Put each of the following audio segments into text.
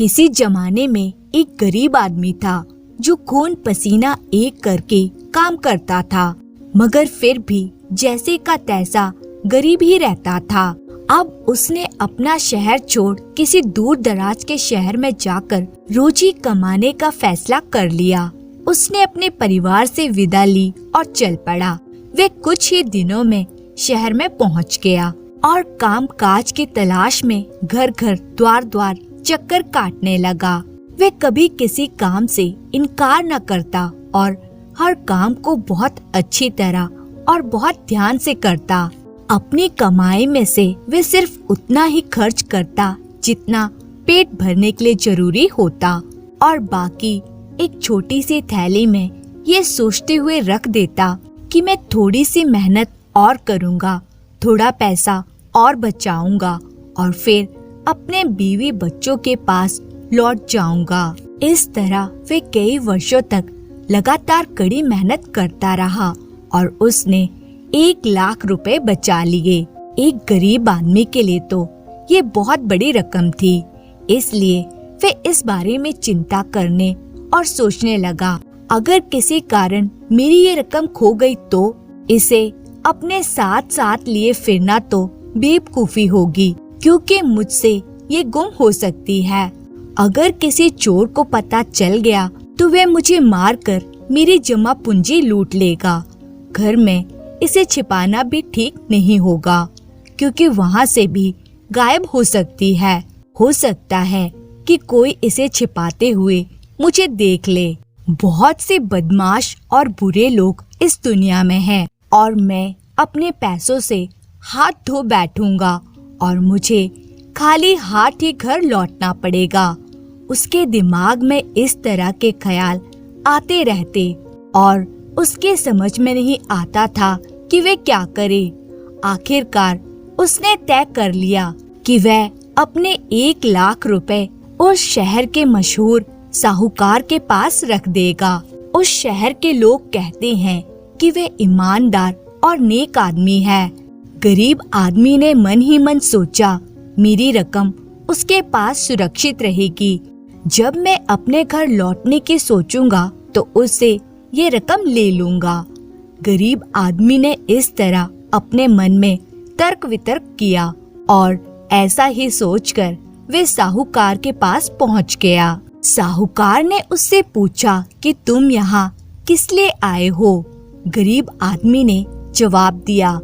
किसी जमाने में एक गरीब आदमी था जो खून पसीना एक करके काम करता था, मगर फिर भी जैसे का तैसा गरीब ही रहता था। अब उसने अपना शहर छोड़ किसी दूर दराज के शहर में जाकर रोजी कमाने का फैसला कर लिया। उसने अपने परिवार से विदा ली और चल पड़ा। वे कुछ ही दिनों में शहर में पहुंच गया और काम काज की तलाश में घर घर द्वार द्वार चक्कर काटने लगा। वे कभी किसी काम से इनकार न करता और हर काम को बहुत अच्छी तरह और बहुत ध्यान से करता। अपनी कमाई में से वे सिर्फ उतना ही खर्च करता जितना पेट भरने के लिए जरूरी होता और बाकी एक छोटी सी थैली में ये सोचते हुए रख देता कि मैं थोड़ी सी मेहनत और करूँगा, थोड़ा पैसा और बचाऊंगा और फिर अपने बीवी बच्चों के पास लौट जाऊंगा। इस तरह वे कई वर्षों तक लगातार कड़ी मेहनत करता रहा और उसने 1,00,000 रुपए बचा लिए। एक गरीब आदमी के लिए तो ये बहुत बड़ी रकम थी, इसलिए वे इस बारे में चिंता करने और सोचने लगा, अगर किसी कारण मेरी ये रकम खो गई तो इसे अपने साथ साथ लिए फिरना तो बेवकूफी होगी, क्योंकि मुझसे ये गुम हो सकती है। अगर किसी चोर को पता चल गया तो वह मुझे मारकर मेरी जमा पूंजी लूट लेगा। घर में इसे छिपाना भी ठीक नहीं होगा, क्योंकि वहाँ से भी गायब हो सकती है। हो सकता है कि कोई इसे छिपाते हुए मुझे देख ले। बहुत से बदमाश और बुरे लोग इस दुनिया में हैं और मैं अपने पैसों से हाथ धो बैठूंगा और मुझे खाली हाथ ही घर लौटना पड़ेगा। उसके दिमाग में इस तरह के ख्याल आते रहते और उसके समझ में नहीं आता था कि वे क्या करे। आखिरकार उसने तय कर लिया कि वह अपने 1,00,000 रुपए उस शहर के मशहूर साहूकार के पास रख देगा। उस शहर के लोग कहते हैं कि वे ईमानदार और नेक आदमी है। गरीब आदमी ने मन ही मन सोचा, मेरी रकम उसके पास सुरक्षित रहेगी। जब मैं अपने घर लौटने की सोचूंगा तो उससे ये रकम ले लूंगा। गरीब आदमी ने इस तरह अपने मन में तर्क वितर्क किया और ऐसा ही सोचकर वे साहूकार के पास पहुंच गया। साहूकार ने उससे पूछा कि तुम यहाँ किस लिए आए हो? गरीब आदमी ने जवाब दिया,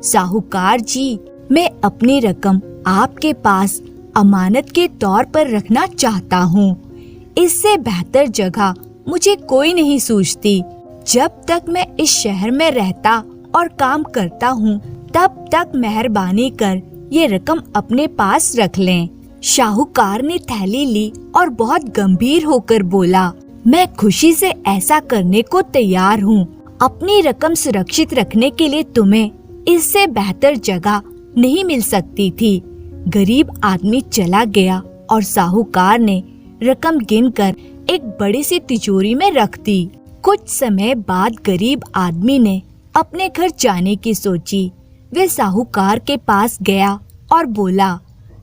साहूकार जी, मैं अपनी रकम आपके पास अमानत के तौर पर रखना चाहता हूँ। इससे बेहतर जगह मुझे कोई नहीं सूझती। जब तक मैं इस शहर में रहता और काम करता हूँ, तब तक मेहरबानी कर ये रकम अपने पास रख लें। साहूकार ने थैली ली और बहुत गंभीर होकर बोला, मैं खुशी से ऐसा करने को तैयार हूँ। अपनी रकम सुरक्षित रखने के लिए तुम्हें इससे बेहतर जगह नहीं मिल सकती थी। गरीब आदमी चला गया और साहूकार ने रकम गिनकर एक बड़ी सी तिजोरी में रख दी। कुछ समय बाद गरीब आदमी ने अपने घर जाने की सोची। वे साहूकार के पास गया और बोला,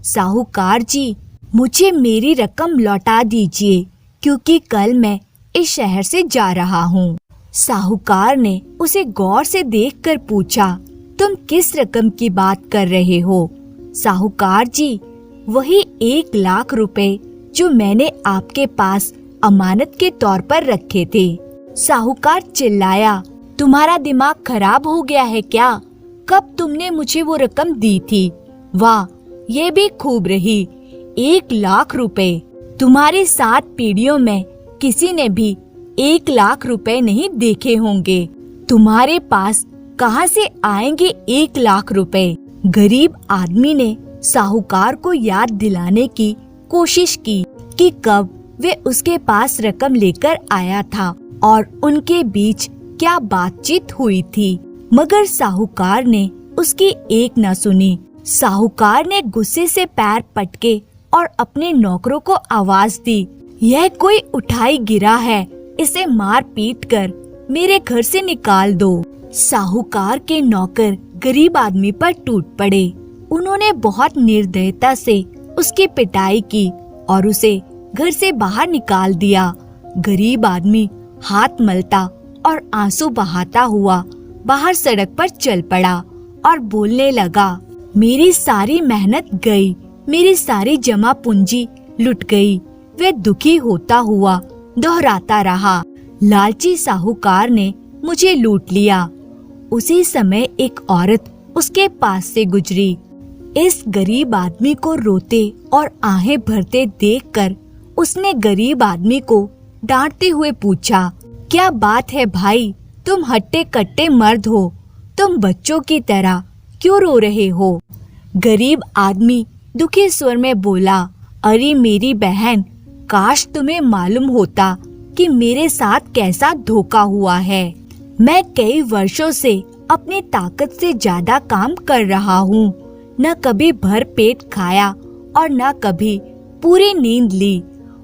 साहूकार जी, मुझे मेरी रकम लौटा दीजिए, क्योंकि कल मैं इस शहर से जा रहा हूँ। साहूकार ने उसे गौर से देखकर पूछा, तुम किस रकम की बात कर रहे हो? साहूकार जी, वही 1,00,000 रुपए जो मैंने आपके पास अमानत के तौर पर रखे थे। साहूकार चिल्लाया, तुम्हारा दिमाग खराब हो गया है क्या? कब तुमने मुझे वो रकम दी थी? वाह, ये भी खूब रही। 1,00,000 रुपए। तुम्हारी 7 पीढ़ियों में किसी ने भी 1,00,000 रुपए नहीं देखे होंगे। तुम्हारे पास कहाँ से आएंगे 1,00,000 रुपए? गरीब आदमी ने साहूकार को याद दिलाने की कोशिश की कि कब वे उसके पास रकम लेकर आया था और उनके बीच क्या बातचीत हुई थी, मगर साहूकार ने उसकी एक न सुनी। साहूकार ने गुस्से से पैर पटके और अपने नौकरों को आवाज दी, यह कोई उठाई गिरा है, इसे मार पीट कर मेरे घर से निकाल दो। साहूकार के नौकर गरीब आदमी पर टूट पड़े। उन्होंने बहुत निर्दयता से उसकी पिटाई की और उसे घर से बाहर निकाल दिया। गरीब आदमी हाथ मलता और आंसू बहाता हुआ बाहर सड़क पर चल पड़ा और बोलने लगा, मेरी सारी मेहनत गई, मेरी सारी जमा पूंजी लुट गई। वह दुखी होता हुआ दोहराता रहा, लालची साहूकार ने मुझे लूट लिया। उसी समय एक औरत उसके पास से गुजरी। इस गरीब आदमी को रोते और आहें भरते देखकर उसने गरीब आदमी को डांटते हुए पूछा, क्या बात है भाई, तुम हट्टे कट्टे मर्द हो, तुम बच्चों की तरह क्यों रो रहे हो? गरीब आदमी दुखी स्वर में बोला, अरे मेरी बहन, काश तुम्हें मालूम होता कि मेरे साथ कैसा धोखा हुआ है। मैं कई वर्षों से अपनी ताकत से ज्यादा काम कर रहा हूँ, न कभी भर पेट खाया और न कभी पूरी नींद ली।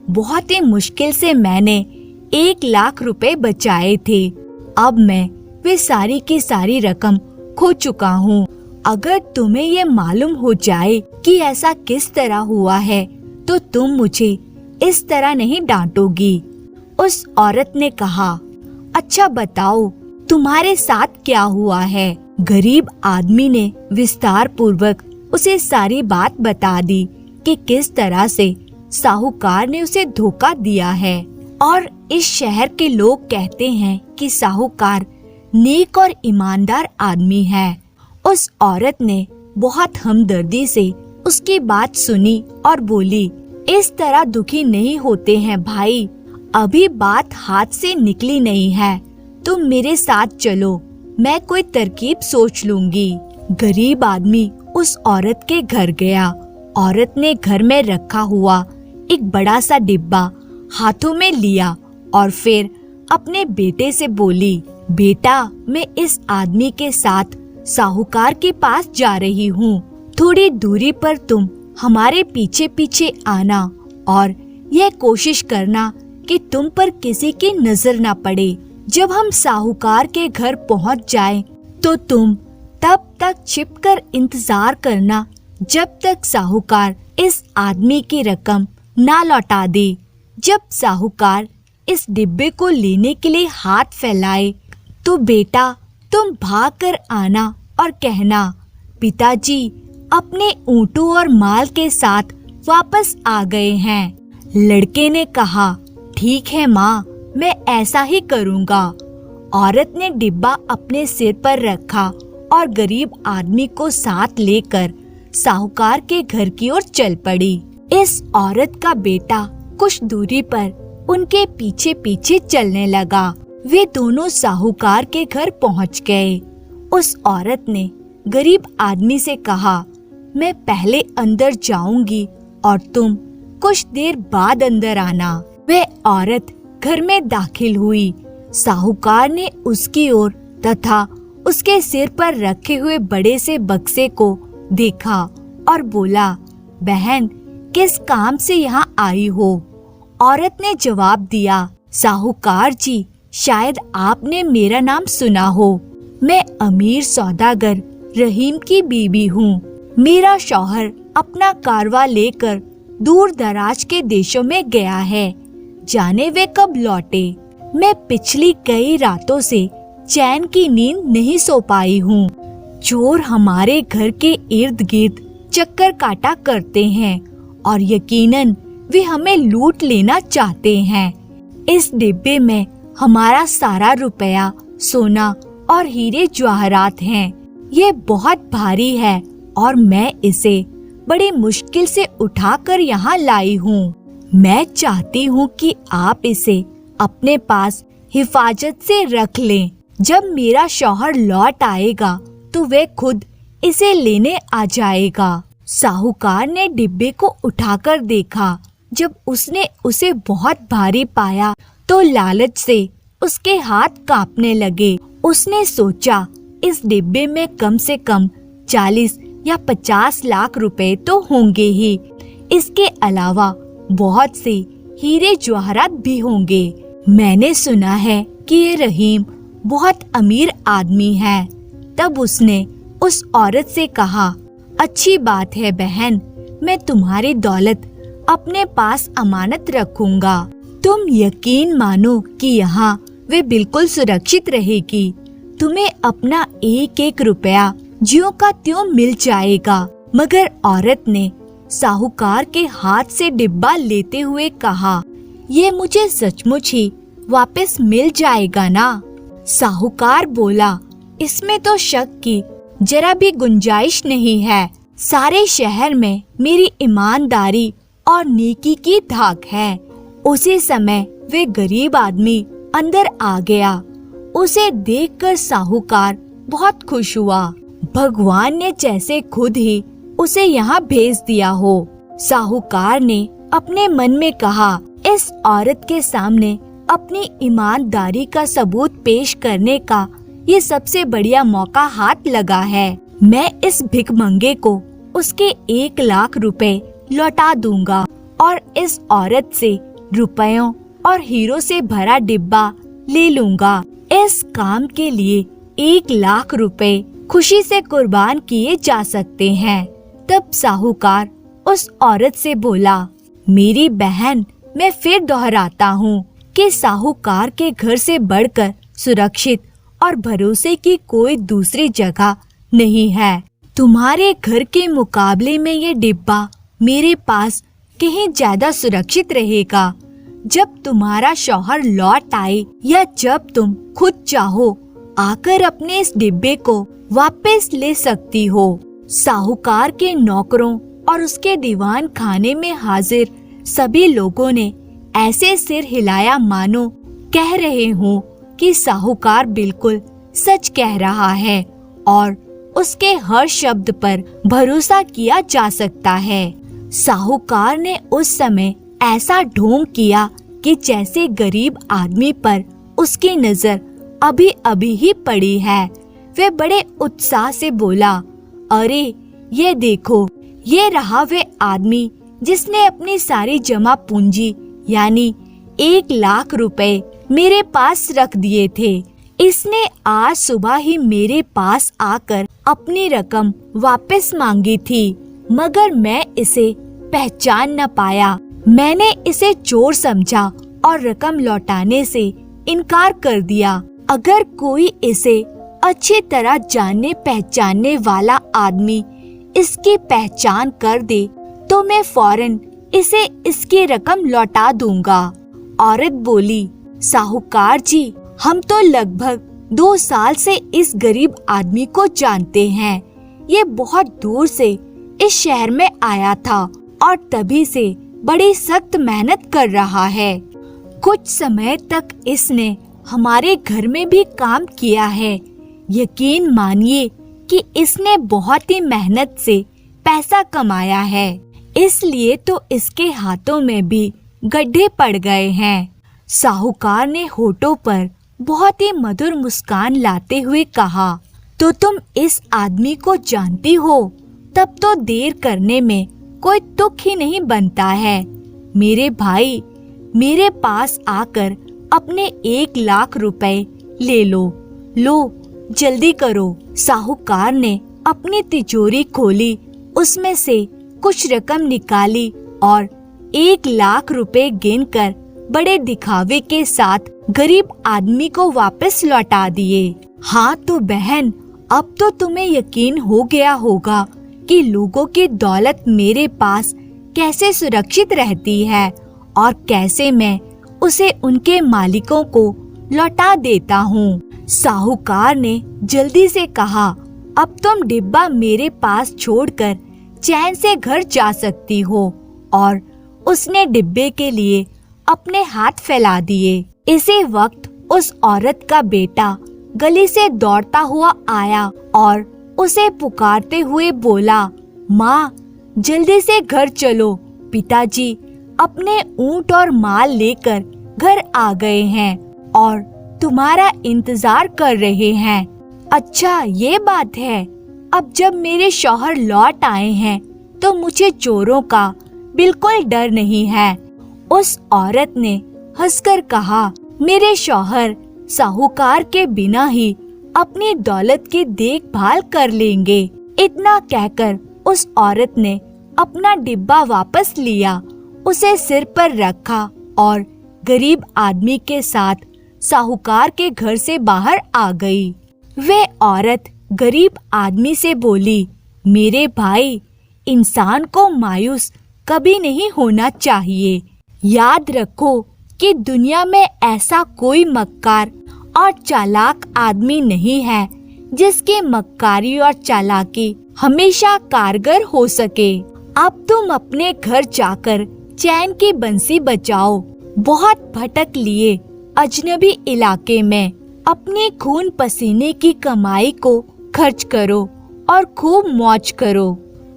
बहुत ही मुश्किल से मैंने 1 लाख रुपए बचाए थे। अब मैं वे सारी की सारी रकम खो चुका हूँ। अगर तुम्हें ये मालूम हो जाए कि ऐसा किस तरह हुआ है तो तुम मुझे इस तरह नहीं डांटोगी। उस औरत ने कहा, अच्छा बताओ तुम्हारे साथ क्या हुआ है? गरीब आदमी ने विस्तार पूर्वक उसे सारी बात बता दी कि किस तरह से साहूकार ने उसे धोखा दिया है और इस शहर के लोग कहते हैं कि साहूकार नेक और ईमानदार आदमी है। उस औरत ने बहुत हमदर्दी से उसकी बात सुनी और बोली, इस तरह दुखी नहीं होते हैं भाई, अभी बात हाथ से निकली नहीं है, तुम मेरे साथ चलो, मैं कोई तरकीब सोच लूंगी। गरीब आदमी उस औरत के घर गया। औरत ने घर में रखा हुआ एक बड़ा सा डिब्बा हाथों में लिया और फिर अपने बेटे से बोली, बेटा मैं इस आदमी के साथ साहूकार के पास जा रही हूँ, थोड़ी दूरी पर तुम हमारे पीछे पीछे आना और यह कोशिश करना कि तुम पर किसी की नजर न पड़े। जब हम साहूकार के घर पहुँच जाएं, तो तुम तब तक छिपकर इंतजार करना जब तक साहूकार इस आदमी की रकम ना लौटा दे। जब साहूकार इस डिब्बे को लेने के लिए हाथ फैलाए तो बेटा तुम भाग कर आना और कहना, पिताजी अपने ऊँटों और माल के साथ वापस आ गए हैं। लड़के ने कहा, ठीक है माँ, मैं ऐसा ही करूँगा। औरत ने डिब्बा अपने सिर पर रखा और गरीब आदमी को साथ लेकर साहूकार के घर की ओर चल पड़ी। इस औरत का बेटा कुछ दूरी पर उनके पीछे पीछे चलने लगा। वे दोनों साहूकार के घर पहुंच गए। उस औरत ने गरीब आदमी से कहा, मैं पहले अंदर जाऊंगी और तुम कुछ देर बाद अंदर आना। वह औरत घर में दाखिल हुई। साहूकार ने उसकी ओर तथा उसके सिर पर रखे हुए बड़े से बक्से को देखा और बोला, बहन किस काम से यहाँ आई हो? औरत ने जवाब दिया, साहूकार जी, शायद आपने मेरा नाम सुना हो। मैं अमीर सौदागर रहीम की बीबी हूँ। मेरा शौहर अपना कारवा लेकर दूर दराज के देशों में गया है, जाने वे कब लौटे। मैं पिछली कई रातों से चैन की नींद नहीं सो पाई हूँ। चोर हमारे घर के इर्द गिर्द चक्कर काटा करते हैं और यकीनन वे हमें लूट लेना चाहते हैं। इस डिब्बे में हमारा सारा रुपया, सोना और हीरे जवाहरात हैं। ये बहुत भारी है और मैं इसे बड़ी मुश्किल से उठाकर यहाँ लाई हूँ। मैं चाहती हूँ कि आप इसे अपने पास हिफाजत से रख लें। जब मेरा शौहर लौट आएगा तो वह खुद इसे लेने आ जाएगा। साहूकार ने डिब्बे को उठाकर देखा। जब उसने उसे बहुत भारी पाया तो लालच से उसके हाथ कांपने लगे। उसने सोचा, इस डिब्बे में कम से कम 40 या 50 लाख रुपए तो होंगे ही। इसके अलावा बहुत से हीरे जवाहरात भी होंगे। मैंने सुना है कि ये रहीम बहुत अमीर आदमी है। तब उसने उस औरत से कहा, अच्छी बात है बहन, मैं तुम्हारी दौलत अपने पास अमानत रखूंगा। तुम यकीन मानो कि यहाँ वे बिल्कुल सुरक्षित रहेगी। तुम्हें अपना एक एक रुपया ज्यों का त्यों मिल जाएगा। मगर औरत ने साहूकार के हाथ से डिब्बा लेते हुए कहा, ये मुझे सचमुच ही वापस मिल जाएगा ना? साहूकार बोला, इसमें तो शक की जरा भी गुंजाइश नहीं है। सारे शहर में मेरी ईमानदारी और नेकी की धाक है। उसी समय वे गरीब आदमी अंदर आ गया। उसे देखकर साहूकार बहुत खुश हुआ। भगवान ने जैसे खुद ही उसे यहाँ भेज दिया हो। साहूकार ने अपने मन में कहा, इस औरत के सामने अपनी ईमानदारी का सबूत पेश करने का ये सबसे बढ़िया मौका हाथ लगा है। मैं इस भिखमंगे को उसके 1 लाख रुपए लौटा दूंगा और इस औरत से रुपयों और हीरो से भरा डिब्बा ले लूंगा। इस काम के लिए 1 लाख रुपए खुशी से कुर्बान किए जा सकते हैं। तब साहूकार उस औरत से बोला, मेरी बहन, मैं फिर दोहराता हूँ कि साहूकार के घर से बढ़कर सुरक्षित और भरोसे की कोई दूसरी जगह नहीं है। तुम्हारे घर के मुकाबले में ये डिब्बा मेरे पास कहीं ज्यादा सुरक्षित रहेगा। जब तुम्हारा शौहर लौट आए या जब तुम खुद चाहो आकर अपने इस डिब्बे को वापस ले सकती हो। साहूकार के नौकरों और उसके दीवान खाने में हाजिर सभी लोगों ने ऐसे सिर हिलाया मानो कह रहे हो कि साहूकार बिल्कुल सच कह रहा है और उसके हर शब्द पर भरोसा किया जा सकता है। साहूकार ने उस समय ऐसा ढोंग किया कि जैसे गरीब आदमी पर उसकी नजर अभी अभी ही पड़ी है। वे बड़े उत्साह से बोला, अरे ये देखो, ये रहा वे आदमी जिसने अपनी सारी जमा पूंजी यानी 1 लाख रुपए मेरे पास रख दिए थे। इसने आज सुबह ही मेरे पास आकर अपनी रकम वापस मांगी थी, मगर मैं इसे पहचान न पाया। मैंने इसे चोर समझा और रकम लौटाने से इनकार कर दिया। अगर कोई इसे अच्छी तरह जानने पहचानने वाला आदमी इसकी पहचान कर दे तो मैं फौरन इसे इसकी रकम लौटा दूंगा। औरत बोली, साहूकार जी, हम तो लगभग 2 साल से इस गरीब आदमी को जानते हैं। ये बहुत दूर से इस शहर में आया था और तभी से बड़ी सख्त मेहनत कर रहा है। कुछ समय तक इसने हमारे घर में भी काम किया है। यकीन मानिए कि इसने बहुत ही मेहनत से पैसा कमाया है, इसलिए तो इसके हाथों में भी गड्ढे पड़ गए हैं। साहूकार ने होठों पर बहुत ही मधुर मुस्कान लाते हुए कहा, तो तुम इस आदमी को जानती हो? तब तो देर करने में कोई तुक ही नहीं बनता है। मेरे भाई, मेरे पास आकर अपने 1 लाख रुपए ले लो। जल्दी करो। साहूकार ने अपनी तिजोरी खोली, उसमें से कुछ रकम निकाली और 1 लाख रुपए गिनकर बड़े दिखावे के साथ गरीब आदमी को वापस लौटा दिए। हाँ तो बहन, अब तो तुम्हें यकीन हो गया होगा कि लोगों की दौलत मेरे पास कैसे सुरक्षित रहती है और कैसे मैं उसे उनके मालिकों को लौटा देता हूँ। साहूकार ने जल्दी से कहा, अब तुम डिब्बा मेरे पास छोड़कर चैन से घर जा सकती हो। और उसने डिब्बे के लिए अपने हाथ फैला दिए। इसी वक्त उस औरत का बेटा गली से दौड़ता हुआ आया और उसे पुकारते हुए बोला, माँ, जल्दी से घर चलो, पिताजी अपने ऊंट और माल लेकर घर आ गए हैं और तुम्हारा इंतजार कर रहे हैं। अच्छा, ये बात है। अब जब मेरे शौहर लौट आए हैं तो मुझे चोरों का बिल्कुल डर नहीं है। उस औरत ने हंसकर कहा, मेरे शौहर साहूकार के बिना ही अपनी दौलत की देखभाल कर लेंगे। इतना कहकर उस औरत ने अपना डिब्बा वापस लिया उसे सिर पर रखा और गरीब आदमी के साथ साहूकार के घर से बाहर आ गई। वे औरत गरीब आदमी से बोली, मेरे भाई, इंसान को मायूस कभी नहीं होना चाहिए। याद रखो कि दुनिया में ऐसा कोई मक्कार और चालाक आदमी नहीं है जिसकी मक्कारी और चालाकी हमेशा कारगर हो सके। अब तुम अपने घर जाकर चैन की बंसी बजाओ। बहुत भटक लिए अजनबी इलाके में अपने खून पसीने की कमाई को खर्च करो और खूब मौज करो।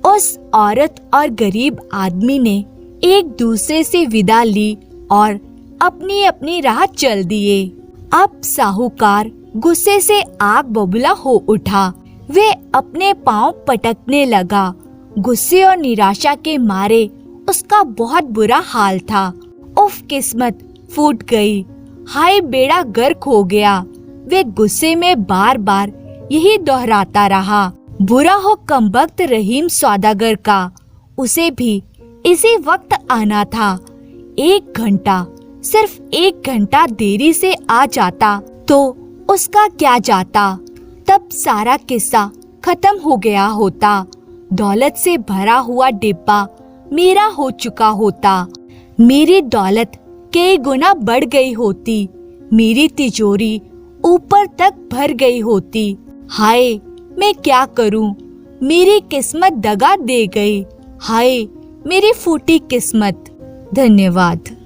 उस औरत और गरीब आदमी ने एक दूसरे से विदा ली और अपनी अपनी राह चल दिए। अब साहूकार गुस्से से आग बबूला हो उठा। वे अपने पांव पटकने लगा। गुस्से और निराशा के मारे उसका बहुत बुरा हाल था। उफ, किस्मत फूट गई। हाय, बेड़ा गर्क हो गया। वे गुस्से में बार बार यही दोहराता रहा। बुरा हो कमबख्त रहीम सौदागर का, उसे भी इसी वक्त आना था। 1 घंटा, सिर्फ 1 घंटा देरी से आ जाता तो उसका क्या जाता। तब सारा किस्सा खत्म हो गया होता। दौलत से भरा हुआ डिब्बा मेरा हो चुका होता। मेरी दौलत कई गुना बढ़ गई होती। मेरी तिजोरी ऊपर तक भर गई होती। हाय, मैं क्या करूं? मेरी किस्मत दगा दे गई। हाय, मेरी फूटी किस्मत। धन्यवाद।